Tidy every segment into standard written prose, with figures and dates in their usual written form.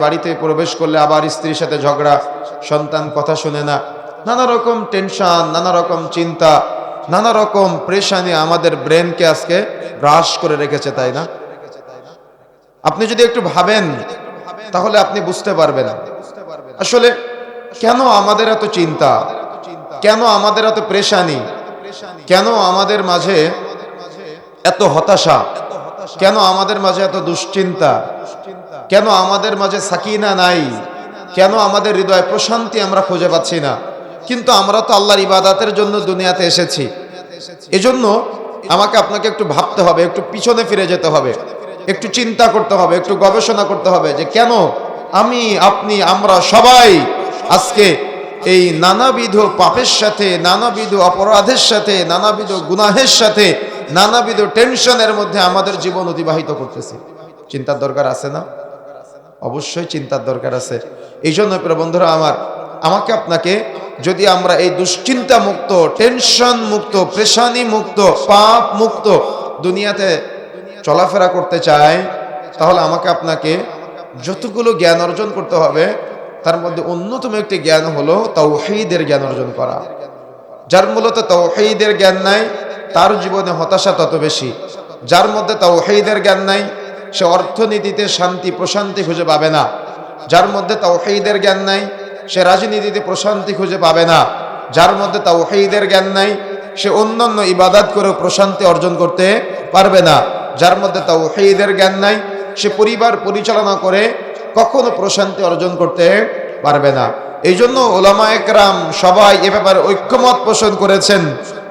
বাড়িতে প্রবেশ করলে আবার স্ত্রীর সাথে ঝগড়া, সন্তান কথা শুনে না, নানা রকম টেনশন, নানা রকম চিন্তা, নানা রকম প্রেশানি আমাদের ব্রেনকে আজকে গ্রাস করে রেখেছে, তাই না? আপনি যদি একটু ভাবেন তাহলে আপনি বুঝতে পারবেন আসলে কেন আমাদের এত চিন্তা, কেন আমাদের এত প্রেশানি, কেন আমাদের মাঝে এত হতাশা, কেন আমাদের মাঝে এত দুশ্চিন্তা, কেন আমাদের মাঝে সাকিনা নাই, কেন আমাদের হৃদয়ে প্রশান্তি আমরা খুঁজে পাচ্ছি না। কিন্তু আমরা তো আল্লাহর ইবাদতের জন্য দুনিয়াতে এসেছি। এজন্য আমাকে আপনাকে একটু ভাবতে হবে, একটু পিছনে ফিরে যেতে হবে, একটু চিন্তা করতে হবে, একটু গবেষণা করতে হবে যে কেন আমি, আপনি, আমরা সবাই আজকে এই নানাবিধ পাপের সাথে, নানাবিধ অপরাধের সাথে, নানাবিধ গুনাহের সাথে, নানাবিধ টেনশনের মধ্যে আমাদের জীবন অতিবাহিত করতেছি। চিন্তার দরকার আছে না? অবশ্যই চিন্তার দরকার আছে। এই জন্য প্রিয় বন্ধুরা আমার, আমাকে আপনাকে যদি আমরা এই দুশ্চিন্তা মুক্ত, টেনশন মুক্ত, প্রেশানি মুক্ত, পাপ মুক্ত দুনিয়াতে চলাফেরা করতে চাই, তাহলে আমাকে আপনাকে যতগুলো জ্ঞান অর্জন করতে হবে তার মধ্যে অন্যতম একটি জ্ঞান হলো তাওহীদের জ্ঞান অর্জন করা। যার মূলত তাওহীদের জ্ঞান নাই তার জীবনে হতাশা তত বেশি। যার মধ্যে তাওহীদের জ্ঞান নাই সে অর্থনীতিতে শান্তি প্রশান্তি খুঁজে পাবে না। যার মধ্যে তাওহীদের জ্ঞান নাই সে রাজনীতিতে প্রশান্তি খুঁজে পাবে না। যার মধ্যে তাওহীদের জ্ঞান নাই সে অন্যান্য ইবাদত করে প্রশান্তি অর্জন করতে পারবে না। যার মধ্যে তাওহীদের জ্ঞান নাই সে পরিবার পরিচালনা করে কখনো প্রশান্তি অর্জন করতে পারবে না। এই জন্য উলামায়ে কেরাম সবাই এ ব্যাপারে ঐক্যমত পোষণ করেছেন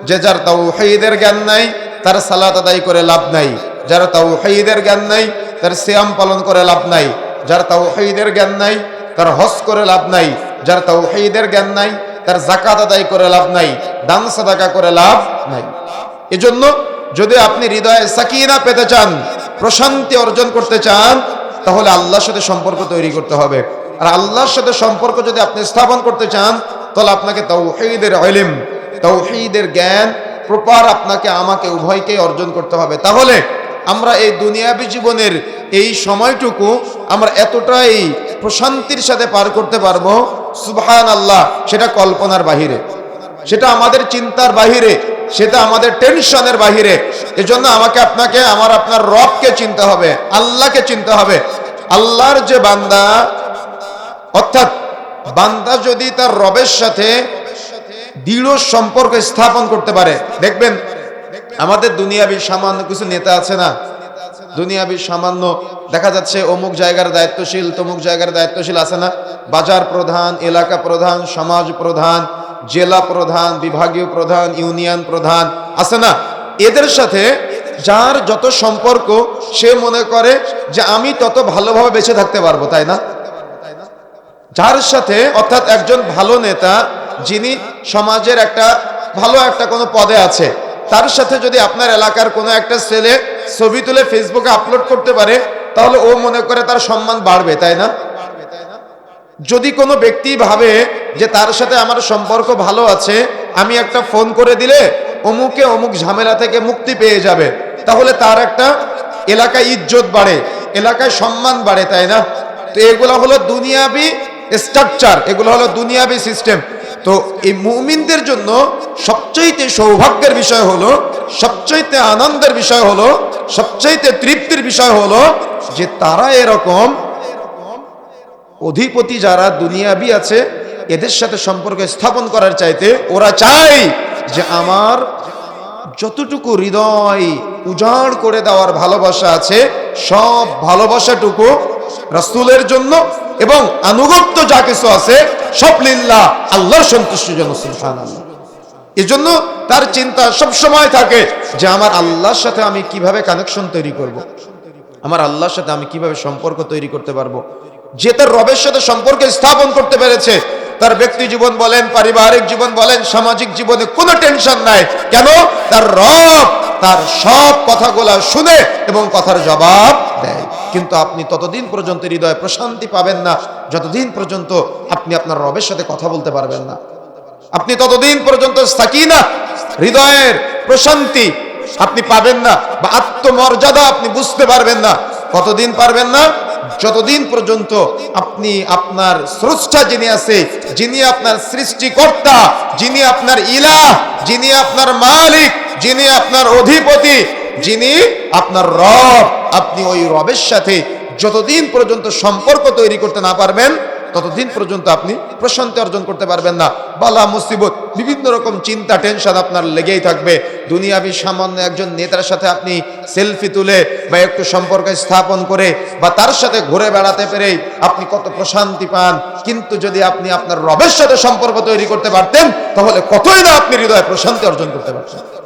যে যার তাওহীদের জ্ঞান নাই তার সালাত আদায় করে লাভ নাই, যার তাওহীদের জ্ঞান নাই তার সিয়াম পালন করে লাভ নাই, যার তাওহীদের জ্ঞান নাই তার হজ করে লাভ নাই, যার তাওহীদের জ্ঞান নাই তার যাকাত আদায় করে লাভ নাই, দান সাদাকা করে লাভ নাই। এজন্য যদি আপনি হৃদয়ে সাকিনা পেতে চান, প্রশান্তি অর্জন করতে চান, তাহলে আল্লাহর সাথে সম্পর্ক তৈরি করতে হবে। আর আল্লাহর সাথে সম্পর্ক যদি আপনি স্থাপন করতে চান তাহলে আপনাকে তাওহীদের ইলম, তাওহীদের জ্ঞান প্রপার আপনাকে আমাকে উভয়কে অর্জন করতে হবে। তাহলে আমরা এই দুনিয়াবী জীবনের এই সময়টুকু আমরা এতটাই প্রশান্তির সাথে পার করতে পারবো, সুবহানাল্লাহ, সেটা কল্পনার বাহিরে, সেটা আমাদের চিন্তার বাহিরে, সেটা আমাদের টেনশনের বাহিরে। এজন্য আমাকে আপনাকে আমার আপনার রবকে চিনতে হবে, আল্লাহকে চিনতে হবে। আল্লাহর যে বান্দা, অর্থাৎ বান্দা যদি তার রবের সাথে দৃঢ় সম্পর্ক স্থাপন করতে পারে, দেখবেন আমাদের দুনিয়াবী সামান্য কিছু নেতা আছে না, দুনিয়াবী সামান্য দেখা যাচ্ছে অমুক জায়গার দায়িত্বশীল, তমুক জায়গার দায়িত্বশীল আছে না, বাজার প্রধান, এলাকা প্রধান, সমাজ প্রধান, জেলা প্রধান, বিভাগীয় প্রধান, ইউনিয়ন প্রধান আছে না, এদের সাথে যার যত সম্পর্ক সে মনে করে যে আমি তত ভালোভাবে বেঁচে থাকতে পারবো, তাই না? যার সাথে, অর্থাৎ একজন ভালো নেতা যিনি সমাজের একটা ভালো একটা কোনো পদে আছে, তার সাথে যদি আপনার এলাকার কোনো একটা ছেলে ছবি তুলে ফেসবুকে আপলোড করতে পারে তাহলে ও মনে করে তার সম্মান বাড়বে, তাই না? যদি কোনো ব্যক্তি ভাবে যে তার সাথে আমার সম্পর্ক ভালো আছে, আমি একটা ফোন করে দিলে অমুকে অমুক ঝামেলা থেকে মুক্তি পেয়ে যাবে, তাহলে তার একটা এলাকায় ইজ্জত বাড়ে, এলাকায় সম্মান বাড়ে, তাই না? তো এগুলো হলো দুনিয়াবী স্ট্রাকচার, এগুলো হলো দুনিয়াবী সিস্টেম। তো এই মুমিনদের জন্য সবচাইতে সৌভাগ্যের বিষয় হলো, সবচাইতে আনন্দের বিষয় হলো, সবচাইতে তৃপ্তির বিষয় হলো যে তারা এরকম অধিপতি যারা দুনিয়াবী আছে এদের সাথে সম্পর্ক স্থাপন করার চাইতে ওরা চায় যে আমার যতটুকু হৃদয় উজাড় করে দেওয়ার ভালোবাসা আছে সব ভালোবাসাটুকু রাসূলের জন্য এবং আনুগত্য যা কিছু আছে সব লিল্লাহ, আল্লাহর সন্তুষ্টির জন্য, সুবহানাল্লাহ। এজন্য তার চিন্তা সব সময় থাকে যে আমার আল্লাহর সাথে আমি কিভাবে কানেকশন তৈরি করব, আমার আল্লাহর সাথে আমি কিভাবে সম্পর্ক তৈরি করতে পারবো। যে তার রবের সাথে সম্পর্ক স্থাপন করতে পেরেছে, তার ব্যক্তি জীবন বলেন, পারিবারিক জীবন বলেন, সামাজিক জীবনে কোনো টেনশন নাই। কেন? তার রব তার সব কথাগুলা শুনে এবং কথার জবাব দেয়। কিন্তু আপনি ততদিন পর্যন্ত হৃদয়ে প্রশান্তি পাবেন না যতদিন পর্যন্ত আপনি আপনার রবের সাথে কথা বলতে পারবেন না। আপনি ততদিন পর্যন্ত সাকিনা, হৃদয়ের প্রশান্তি আপনি পাবেন না, বা আত্মমর্যাদা আপনি বুঝতে পারবেন না। কতদিন পারবেন না? যতদিন পর্যন্ত আপনি আপনার স্রষ্টা যিনি আছে, যিনি আপনার সৃষ্টিকর্তা, যিনি আপনার ইলাহ, যিনি আপনার মালিক, যিনি আপনার অধিপতি, যিনি আপনার রব, আপনি ওই রবের সাথে যতদিন পর্যন্ত সম্পর্ক তৈরি করতে না পারবেন ততদিন পর্যন্ত আপনি প্রশান্তি অর্জন করতে পারবেন না। বালা মুসিবত, বিভিন্ন রকম চিন্তা টেনশন আপনার লেগেই থাকবে। দুনিয়াবি সামান্য একজন নেতার সাথে আপনি সেলফি তুলে বা একটু সম্পর্ক স্থাপন করে বা তার সাথে ঘুরে বেড়াতে পেরে আপনি কত প্রশান্তি পান, কিন্তু যদি আপনি আপনার রবের সাথে সম্পর্ক তৈরি করতে পারতেন তাহলে কতই না আপনি হৃদয়ে প্রশান্তি অর্জন করতে পারতেন।